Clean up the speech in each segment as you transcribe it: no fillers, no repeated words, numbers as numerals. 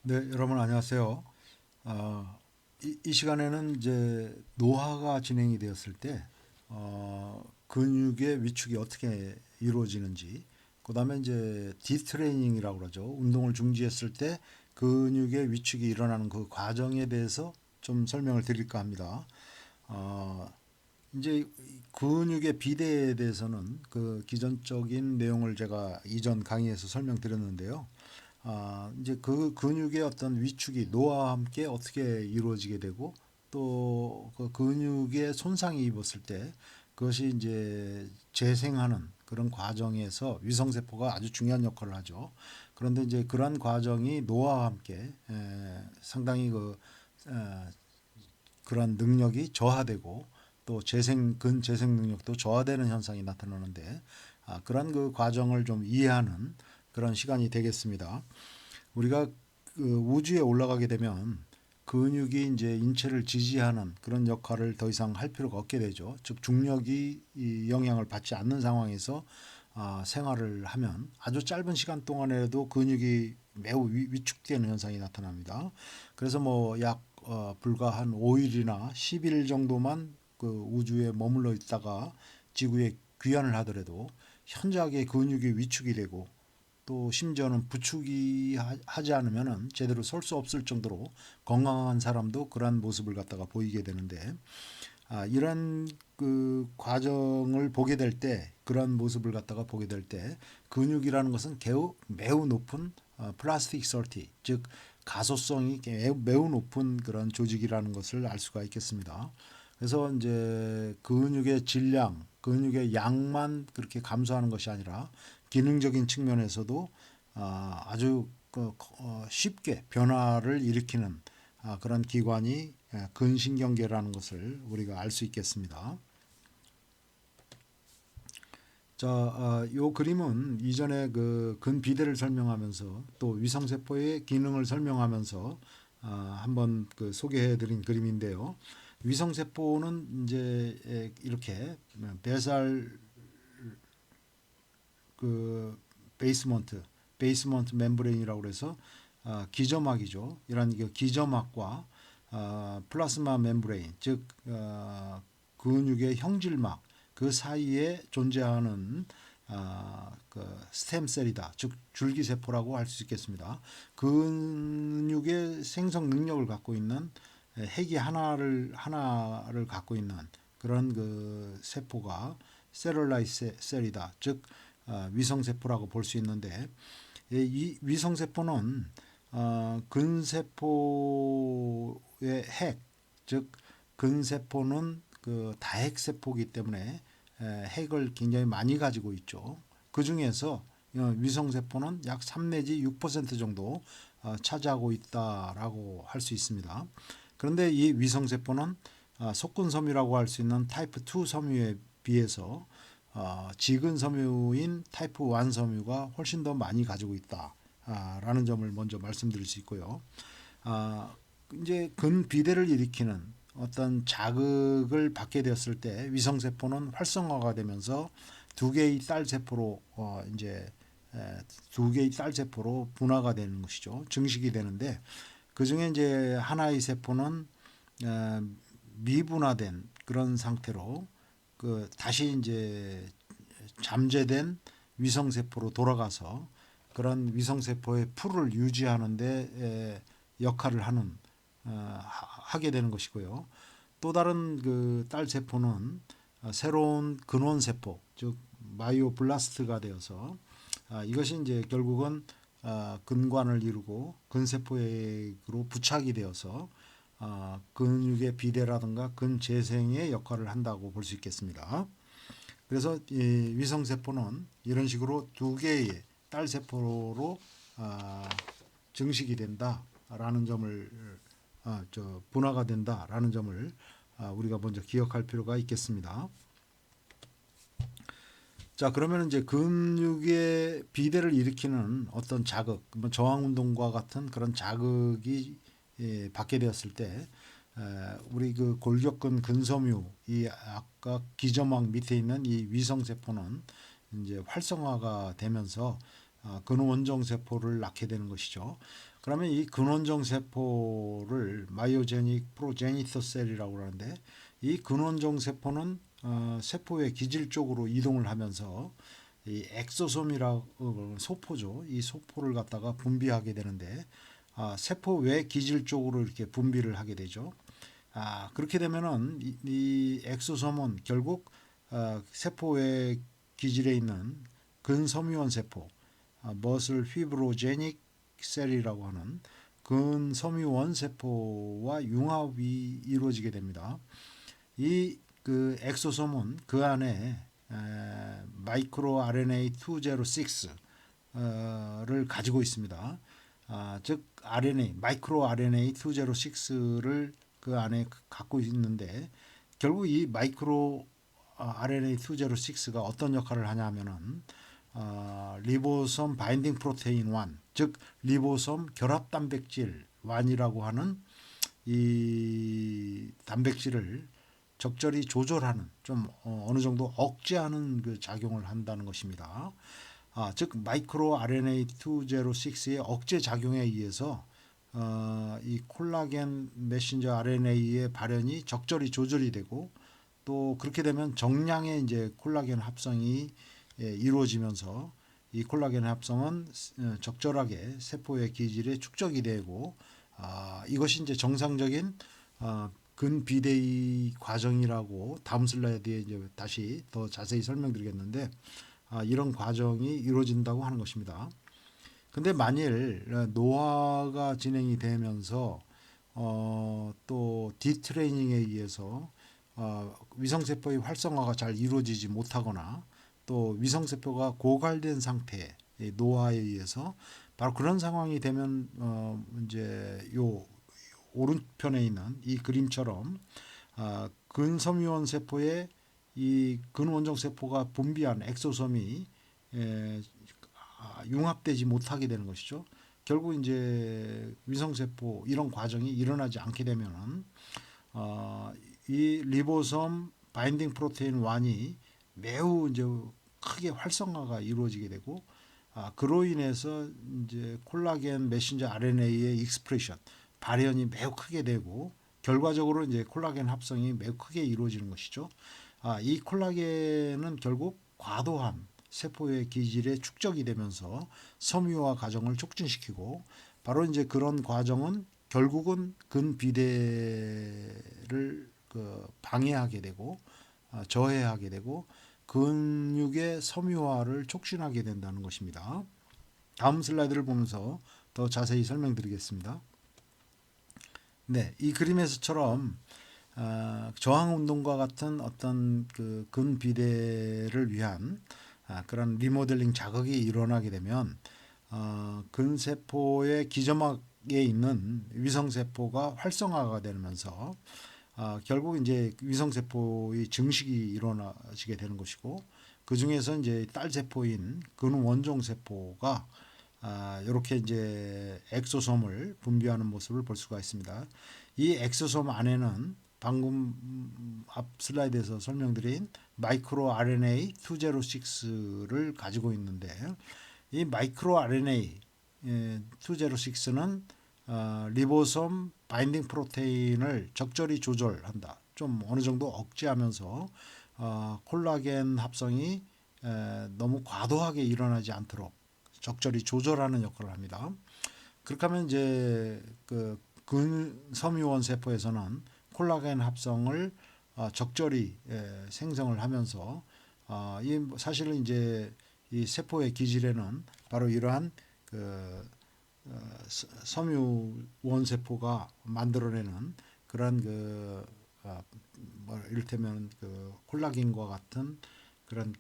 네, 여러분 안녕하세요. 이 시간에는 이제 노화가 진행이 되었을 때 근육의 위축이 어떻게 이루어지는지, 그다음에 이제 디트레이닝이라고 그러죠. 운동을 중지했을 때 근육의 위축이 일어나는 그 과정에 대해서 좀 설명을 드릴까 합니다. 어, 이제 근육의 비대에 대해서는 그 기존적인 내용을 제가 이전 강의에서 설명드렸는데요. 이제 그 근육의 어떤 위축이 노화와 함께 어떻게 이루어지게 되고 또 그 근육에 손상이 입었을 때 그것이 이제 재생하는 그런 과정에서 위성세포가 아주 중요한 역할을 하죠. 그런데 이제 그러한 과정이 노화와 함께 상당히 그런 능력이 저하되고 또 근재생 능력도 저하되는 현상이 나타나는데 그런 그 과정을 좀 이해하는 그런 시간이 되겠습니다. 우리가 그 우주에 올라가게 되면 근육이 이제 인체를 지지하는 그런 역할을 더 이상 할 필요가 없게 되죠. 즉 중력이 이 영향을 받지 않는 상황에서 생활을 하면 아주 짧은 시간 동안에도 근육이 매우 위축되는 현상이 나타납니다. 그래서 뭐 약 불과 한 5일이나 10일 정도만 그 우주에 머물러 있다가 지구에 귀환을 하더라도 현저하게 근육이 위축이 되고 또 심지어는 부축이 하지 않으면은 제대로 설 수 없을 정도로 건강한 사람도 그러한 모습을 갖다가 보이게 되는데 이런 그 과정을 보게 될 때 그러한 모습을 갖다가 보게 될 때 근육이라는 것은 매우 높은 플라스틱 설티 즉 가소성이 매우 높은 그런 조직이라는 것을 알 수가 있겠습니다. 그래서 이제 근육의 질량, 근육의 양만 그렇게 감소하는 것이 아니라 기능적인 측면에서도 아주 쉽게 변화를 일으키는 그런 기관이 근신경계라는 것을 우리가 알 수 있겠습니다. 자, 요 그림은 이전에 그 근비대를 설명하면서 또 위성세포의 기능을 설명하면서 한번 그 소개해드린 그림인데요. 위성세포는 이제 이렇게 배살 그 베이스먼트, 베이스먼트 멤브레인이라고 그래서 기점막이죠. 이런 기점막과 플라스마 멤브레인, 즉 근육의 형질막 그 사이에 존재하는 그 스템셀이다. 즉 줄기세포라고 할 수 있겠습니다. 근육의 생성 능력을 갖고 있는 핵이 하나를 갖고 있는 그런 그 세포가 셀룰라이 셀이다. 즉 위성세포라고 볼 수 있는데 이 위성세포는 근세포의 핵, 즉 근세포는 그 다핵세포이기 때문에 핵을 굉장히 많이 가지고 있죠. 그 중에서 위성세포는 약 3 내지 6% 정도 차지하고 있다라고 할 수 있습니다. 그런데 이 위성세포는 속근섬유라고 할 수 있는 타입 2 섬유에 비해서 지근 섬유인 타입 1 섬유가 훨씬 더 많이 가지고 있다라는 점을 먼저 말씀드릴 수 있고요. 아, 이제 근비대를 일으키는 어떤 자극을 받게 되었을 때 위성세포는 활성화가 되면서 두 개의 딸 세포로 이제 두 개의 딸 세포로 분화가 되는 것이죠. 증식이 되는데 그 중에 이제 하나의 세포는 에, 미분화된 그런 상태로 그 다시 이제 잠재된 위성세포로 돌아가서 그런 위성세포의 풀을 유지하는데 역할을 하게 되는 것이고요. 또 다른 그 딸 세포는 새로운 근원 세포, 즉 마이오블라스트가 되어서 이것이 이제 결국은 근관을 이루고 근세포액으로 부착이 되어서 근육의 비대라든가 근재생의 역할을 한다고 볼 수 있겠습니다. 그래서 이 위성세포는 이런 식으로 두 개의 딸 세포로 증식이 된다라는 점을 분화가 된다라는 점을 우리가 먼저 기억할 필요가 있겠습니다. 자, 그러면 이제 근육의 비대를 일으키는 어떤 자극, 뭐 저항 운동과 같은 그런 자극이 받게 되었을 때 우리 그 골격근 근섬유 이 아까 기점막 밑에 있는 이 위성 세포는 이제 활성화가 되면서 근원정 세포를 낳게 되는 것이죠. 그러면 이 근원정 세포를 마이오제닉 프로제니터 셀이라고 하는데, 이 근원정 세포는 세포의 기질 쪽으로 이동을 하면서 이 엑소솜이라고 소포죠. 이 소포를 갖다가 분비하게 되는데, 세포 외 기질 쪽으로 이렇게 분비를 하게 되죠. 그렇게 되면은 이 엑소솜은 결국 세포 외 기질에 있는 근섬유원 세포, 머슬 피브로제닉 셀이라고 하는 근섬유원 세포와 융합이 이루어지게 됩니다. 이 그 엑소솜은 그 안에 마이크로 RNA 206를 가지고 있습니다. 즉 RNA, 마이크로 RNA 206를 그 안에 갖고 있는데, 결국 이 마이크로 RNA 206가 어떤 역할을 하냐면은 리보솜 바인딩 프로테인 1, 즉 리보솜 결합 단백질 1이라고 하는 이 단백질을 적절히 조절하는, 좀 어느 정도 억제하는 그 작용을 한다는 것입니다. 즉 마이크로 RNA 206의 억제 작용에 의해서 이 콜라겐 메신저 RNA의 발현이 적절히 조절이 되고, 또 그렇게 되면 정량의 이제 콜라겐 합성이 이루어지면서 이 콜라겐 합성은 적절하게 세포의 기질에 축적이 되고, 이것이 이제 정상적인 근비대의 과정이라고 다음 슬라이드에 이제 다시 더 자세히 설명드리겠는데, 이런 과정이 이루어진다고 하는 것입니다. 근데 만일 노화가 진행이 되면서 또 디트레이닝에 의해서 위성세포의 활성화가 잘 이루어지지 못하거나, 또 위성세포가 고갈된 상태의 노화에 의해서, 바로 그런 상황이 되면 이제 요 오른편에 있는 이 그림처럼 근섬유원 세포의 이 근원정 세포가 분비한 엑소솜이 융합되지 못하게 되는 것이죠. 결국 이제 위성세포 이런 과정이 일어나지 않게 되면은 이 리보솜 바인딩 프로테인 1이 매우 이제 크게 활성화가 이루어지게 되고, 그로 인해서 이제 콜라겐 메신저 RNA의 익스프레션 발현이 매우 크게 되고, 결과적으로 이제 콜라겐 합성이 매우 크게 이루어지는 것이죠. 이 콜라겐은 결국 과도한 세포의 기질에 축적이 되면서 섬유화 과정을 촉진시키고, 바로 이제 그런 과정은 결국은 근비대를 방해하게 되고 저해하게 되고 근육의 섬유화를 촉진하게 된다는 것입니다. 다음 슬라이드를 보면서 더 자세히 설명드리겠습니다. 네, 이 그림에서처럼 저항 운동과 같은 어떤 그 근비대를 위한 그런 리모델링 자극이 일어나게 되면 근세포의 기점막에 있는 위성세포가 활성화가 되면서 결국 이제 위성세포의 증식이 일어나지게 되는 것이고, 그 중에서 이제 딸세포인 근원종세포가 이렇게 이제 엑소솜을 분비하는 모습을 볼 수가 있습니다. 이 엑소솜 안에는 방금 앞 슬라이드에서 설명드린 마이크로 RNA 206를 가지고 있는데, 이 마이크로 RNA 206는 리보솜 바인딩 프로테인을 적절히 조절한다. 좀 어느 정도 억제하면서 콜라겐 합성이 너무 과도하게 일어나지 않도록 적절히 조절하는 역할을 합니다. 그렇게 하면 이제 그 근섬유원 세포에서는 콜라겐 합성을 적절히 생성을 하면서 이 사실은 이제 이 세포의 기질에는 바로 이러한 그 섬유원 세포가 만들어내는 그런 이를테면 그 콜라겐과 같은 그런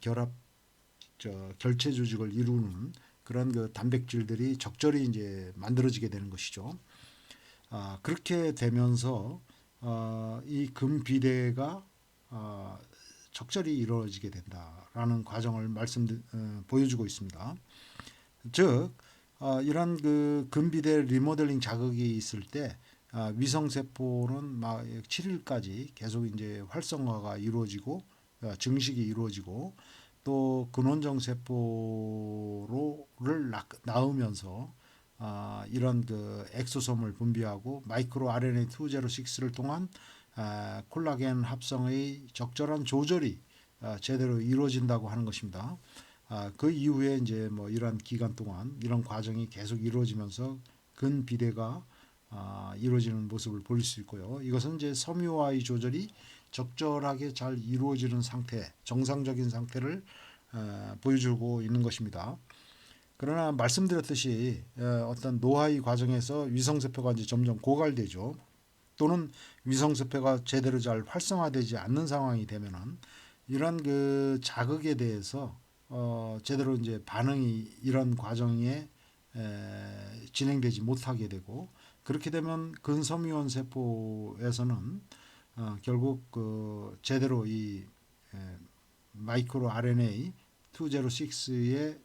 결체 조직을 이루는 그런 그 단백질들이 적절히 이제 만들어지게 되는 것이죠. 그렇게 되면서 이 근비대가 적절히 이루어지게 된다라는 과정을 보여주고 있습니다. 즉 이런 그 근비대 리모델링 자극이 있을 때 위성 세포는 막 7일까지 계속 이제 활성화가 이루어지고 증식이 이루어지고, 또 근원정 세포를 낳으면서 이런 그 엑소솜을 분비하고 마이크로 RNA 206를 통한 콜라겐 합성의 적절한 조절이 제대로 이루어진다고 하는 것입니다. 그 이후에 이제 뭐 이런 기간 동안 이런 과정이 계속 이루어지면서 근비대가 이루어지는 모습을 볼 수 있고요. 이것은 이제 섬유와의 조절이 적절하게 잘 이루어지는 상태, 정상적인 상태를 보여주고 있는 것입니다. 그러나 말씀드렸듯이 어떤 노화의 과정에서 위성세포가 이제 점점 고갈되죠. 또는 위성세포가 제대로 잘 활성화되지 않는 상황이 되면은 이런 그 자극에 대해서 제대로 이제 반응이 이런 과정에 진행되지 못하게 되고 그렇게 되면 근섬유원 세포에서는 결국 그 제대로 이 마이크로 RNA 206의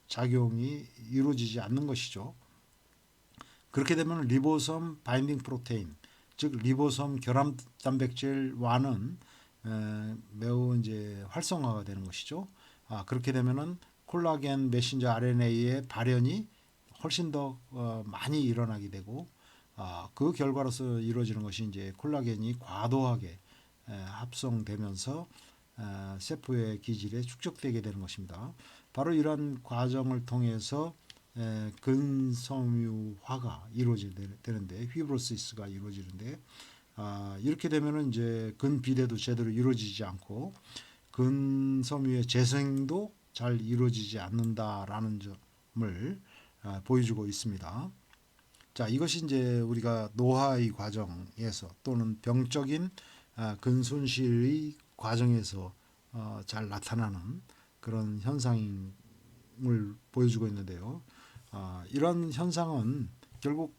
작용이 이루어지지 않는 것이죠. 그렇게 되면 리보솜 바인딩 프로테인, 즉 리보솜 결합 단백질과는 매우 이제 활성화가 되는 것이죠. 그렇게 되면은 콜라겐 메신저 RNA의 발현이 훨씬 더 많이 일어나게 되고 그 결과로서 이루어지는 것이 이제 콜라겐이 과도하게 합성되면서 세포의 기질에 축적되게 되는 것입니다. 바로 이런 과정을 통해서 근섬유화가 이루어지는데 휘브로시스가 이루어지는데 이렇게 되면은 이제 근비대도 제대로 이루어지지 않고 근섬유의 재생도 잘 이루어지지 않는다라는 점을 보여주고 있습니다. 자, 이것이 이제 우리가 노화의 과정에서 또는 병적인 근손실의 과정에서 잘 나타나는 그런 현상을 보여주고 있는데요. 이런 현상은 결국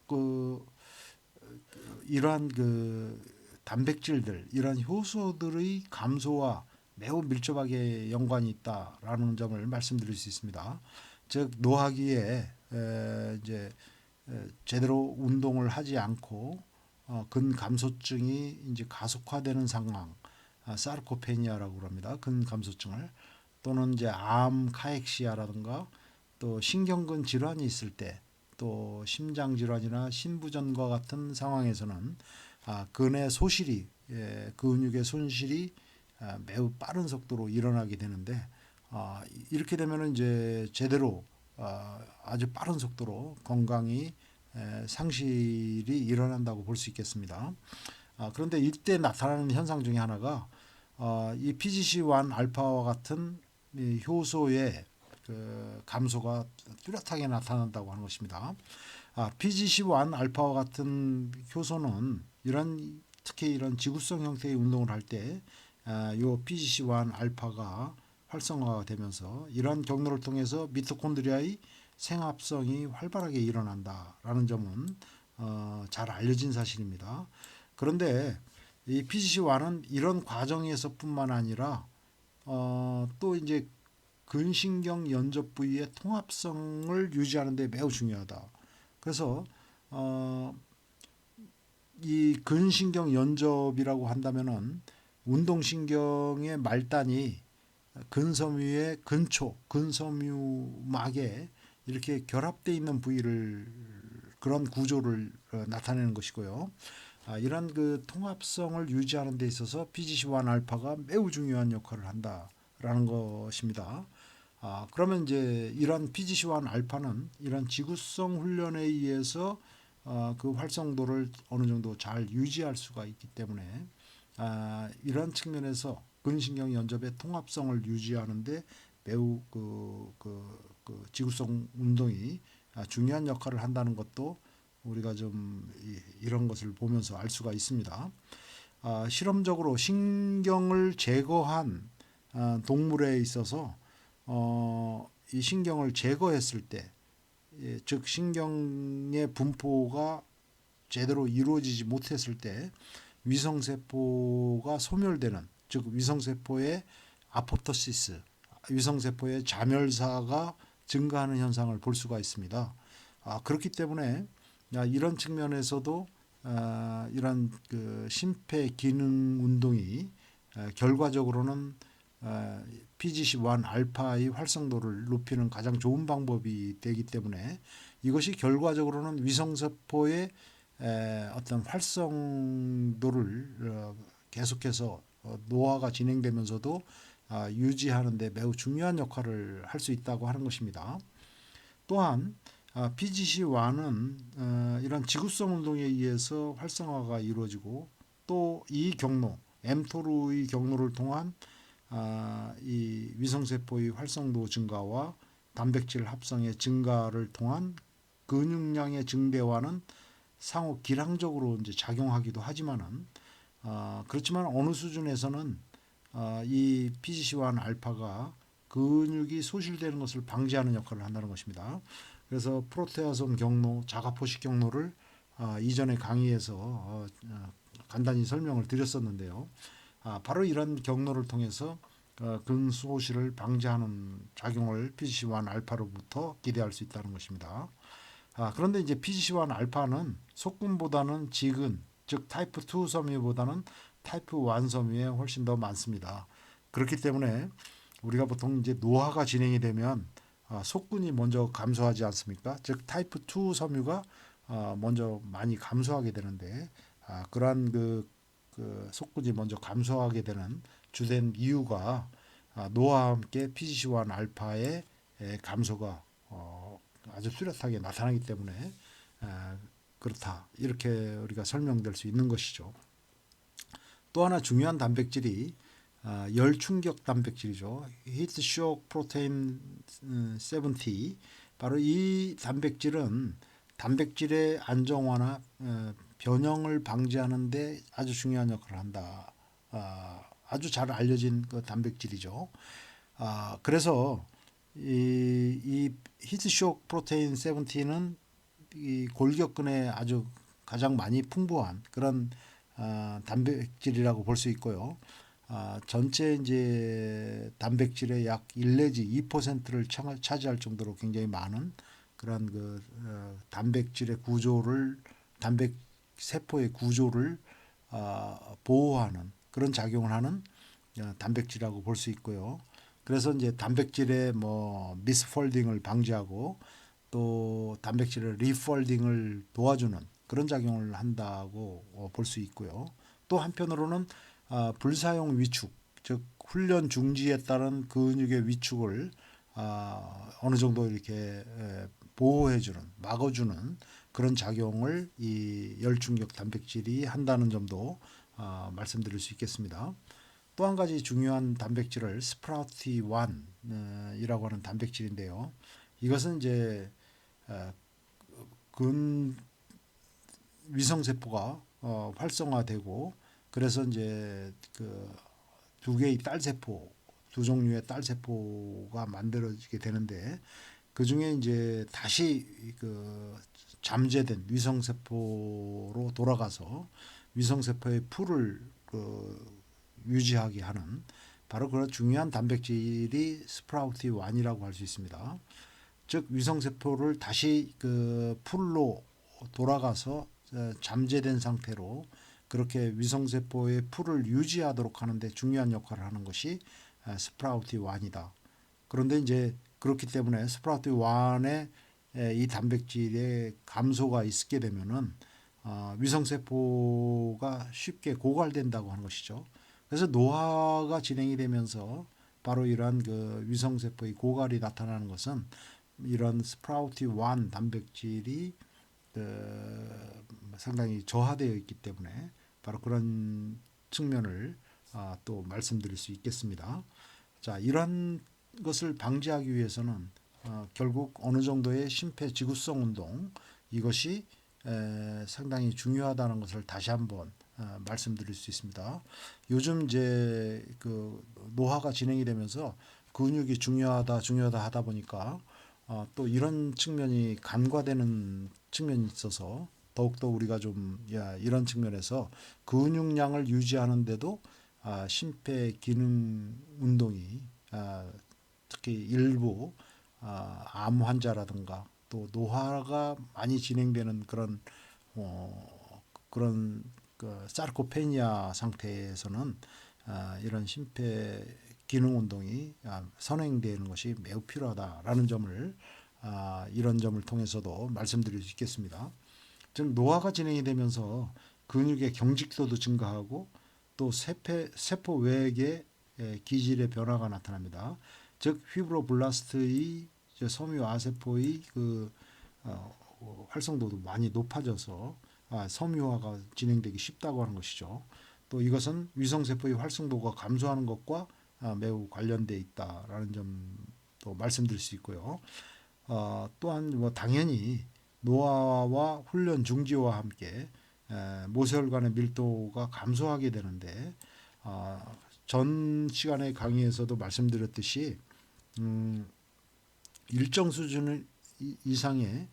이러한 그 단백질들, 이러한 효소들의 감소와 매우 밀접하게 연관이 있다라는 점을 말씀드릴 수 있습니다. 즉 노화기에 이제 제대로 운동을 하지 않고 근감소증이 이제 가속화되는 상황, 사르코페니아라고 합니다. 근감소증을 또는 이제 암, 카엑시아라든가 또 신경근 질환이 있을 때 또 심장 질환이나 신부전과 같은 상황에서는 근의 소실이 근육의 손실이 매우 빠른 속도로 일어나게 되는데 이렇게 되면은 이제 제대로 아주 빠른 속도로 건강이 상실이 일어난다고 볼 수 있겠습니다. 그런데 이때 나타나는 현상 중에 하나가 이 PGC1 알파와 같은 이 효소의 그 감소가 뚜렷하게 나타난다고 하는 것입니다. PGC1 알파와 같은 효소는 특히 이런 지구성 형태의 운동을 할 때 이 PGC1 알파가 활성화가 되면서 이러한 경로를 통해서 미토콘드리아의 생합성이 활발하게 일어난다라는 점은 잘 알려진 사실입니다. 그런데 이 PGC1은 이런 과정에서뿐만 아니라 또 이제 근신경 연접 부위의 통합성을 유지하는 데 매우 중요하다. 그래서 이 근신경 연접이라고 한다면은 운동신경의 말단이 근섬유의 근초, 근섬유막에 이렇게 결합되어 있는 부위를 그런 구조를 나타내는 것이고요. 이런 그 통합성을 유지하는 데 있어서 PGC1 알파가 매우 중요한 역할을 한다라는 것입니다. 그러면 이제 이런 PGC1 알파는 이런 지구성 훈련에 의해서 그 활성도를 어느 정도 잘 유지할 수가 있기 때문에 이런 측면에서 근신경 연접의 통합성을 유지하는데 매우 그 지구성 운동이 중요한 역할을 한다는 것도 우리가 좀 이런 것을 보면서 알 수가 있습니다. 실험적으로 신경을 제거한 동물에 있어서 이 신경을 제거했을 때, 즉 신경의 분포가 제대로 이루어지지 못했을 때 위성세포가 소멸되는, 즉 위성세포의 아포토시스, 위성세포의 자멸사가 증가하는 현상을 볼 수가 있습니다. 그렇기 때문에 이런 측면에서도 이런 그 심폐 기능 운동이 결과적으로는 PGC1 알파의 활성도를 높이는 가장 좋은 방법이 되기 때문에 이것이 결과적으로는 위성세포의 어떤 활성도를 계속해서 노화가 진행되면서도 유지하는 데 매우 중요한 역할을 할 수 있다고 하는 것입니다. 또한 PGC1은 이런 지구성 운동에 의해서 활성화가 이루어지고 또 이 경로 mTOR의 경로를 통한 이 위성세포의 활성도 증가와 단백질 합성의 증가를 통한 근육량의 증대와는 상호 기량적으로 이제 작용하기도 하지만은 그렇지만 어느 수준에서는 이 PGC1 알파가 근육이 소실되는 것을 방지하는 역할을 한다는 것입니다. 그래서 프로테아솜 경로, 자가포식 경로를 이전의 강의에서 간단히 설명을 드렸었는데요. 바로 이런 경로를 통해서 근소실을 방지하는 작용을 PGC1 알파로부터 기대할 수 있다는 것입니다. 그런데 이제 PGC1 알파는 속근보다는 지근, 즉 타입 2 섬유보다는 타입 1 섬유에 훨씬 더 많습니다. 그렇기 때문에 우리가 보통 이제 노화가 진행이 되면 속근이 먼저 감소하지 않습니까? 즉 타입 2 섬유가 먼저 많이 감소하게 되는데 그러한 그 속근이 먼저 감소하게 되는 주된 이유가 노화와 함께 PGC1 알파의 감소가 아주 뚜렷하게 나타나기 때문에 그렇다 이렇게 우리가 설명될 수 있는 것이죠. 또 하나 중요한 단백질이 열 충격 단백질이죠. Heat Shock Protein 70. 바로 이 단백질은 단백질의 안정화나 변형을 방지하는 데 아주 중요한 역할을 한다. 아주 잘 알려진 그 단백질이죠. 그래서 이 히트쇼크 프로테인 70는 이 골격근에 아주 가장 많이 풍부한 그런 단백질이라고 볼 수 있고요. 전체 이제 단백질의 약 1 내지 2%를 차지할 정도로 굉장히 많은 그런 그 단백질의 구조를 단백 세포의 구조를 보호하는 그런 작용을 하는 단백질이라고 볼 수 있고요. 그래서 이제 단백질의 뭐 미스폴딩을 방지하고 또 단백질의 리폴딩을 도와주는 그런 작용을 한다고 볼 수 있고요. 또 한편으로는 불사용 위축, 즉 훈련 중지에 따른 근육의 위축을 어느 정도 이렇게 보호해주는, 막아주는 그런 작용을 이 열충격 단백질이 한다는 점도 말씀드릴 수 있겠습니다. 또 한 가지 중요한 단백질을 스프라우티1이라고 하는 단백질인데요. 이것은 이제 근 위성세포가 활성화되고 그래서 이제 그 두 개의 딸세포, 두 종류의 딸세포가 만들어지게 되는데 그 중에 이제 다시 그 잠재된 위성세포로 돌아가서 위성세포의 풀을 유지하게 하는 바로 그런 중요한 단백질이 스프라우티 1이라고 할 수 있습니다. 즉 위성세포를 다시 그 풀로 돌아가서 잠재된 상태로 그렇게 위성세포의 풀을 유지하도록 하는데 중요한 역할을 하는 것이 스프라우티 1이다. 그런데 이제 그렇기 때문에 스프라우티 1의 이 단백질의 감소가 있게 되면은 위성세포가 쉽게 고갈된다고 하는 것이죠. 그래서 노화가 진행이 되면서 바로 이러한 그 위성세포의 고갈이 나타나는 것은 이런 스프라우티 1 단백질이 상당히 저하되어 있기 때문에 바로 그런 측면을 또 말씀드릴 수 있겠습니다. 자, 이런 것을 방지하기 위해서는 결국 어느 정도의 심폐지구성 운동 이것이 상당히 중요하다는 것을 다시 한번 말씀드릴 수 있습니다. 요즘 이제 그 노화가 진행이 되면서 근육이 중요하다 하다 보니까 또 이런 측면이 간과되는 측면이 있어서 더욱더 우리가 좀 이런 측면에서 근육량을 유지하는데도 심폐 기능 운동이 특히 일부 암 환자라든가 또 노화가 많이 진행되는 그런 그 사르코페니아 상태에서는 이런 심폐 기능 운동이 선행되는 것이 매우 필요하다라는 점을 이런 점을 통해서도 말씀드릴 수 있겠습니다. 즉 노화가 진행이 되면서 근육의 경직도도 증가하고 또 세포 외액의 기질의 변화가 나타납니다. 즉 피브로블라스트의 섬유 아세포의 활성도도 많이 높아져서 섬유화가 진행되기 쉽다고 하는 것이죠. 또 이것은 위성세포의 활성도가 감소하는 것과 매우 관련돼 있다라는 점도 말씀드릴 수 있고요. 또한 뭐 당연히 노화와 훈련 중지와 함께 모세혈관의 밀도가 감소하게 되는데 전 시간의 강의에서도 말씀드렸듯이 일정 수준 이상의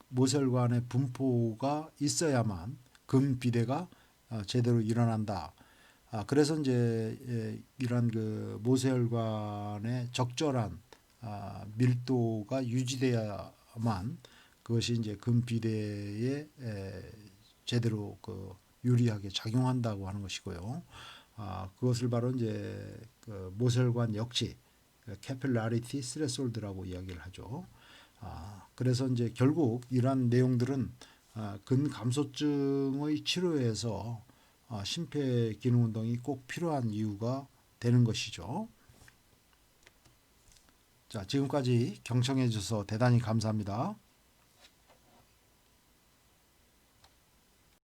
모세혈관의 분포가 있어야만 근비대가 제대로 일어난다. 그래서 이제 이런 모세혈관의 적절한 밀도가 유지돼야만 그것이 이제 근비대에 제대로 유리하게 작용한다고 하는 것이고요. 그것을 바로 이제 모세혈관 역치 캐필라리티 스레솔드라고 이야기를 하죠. 그래서 이제 결국 이러한 내용들은 근감소증의 치료에서 심폐기능 운동이 꼭 필요한 이유가 되는 것이죠. 자, 지금까지 경청해 주셔서 대단히 감사합니다.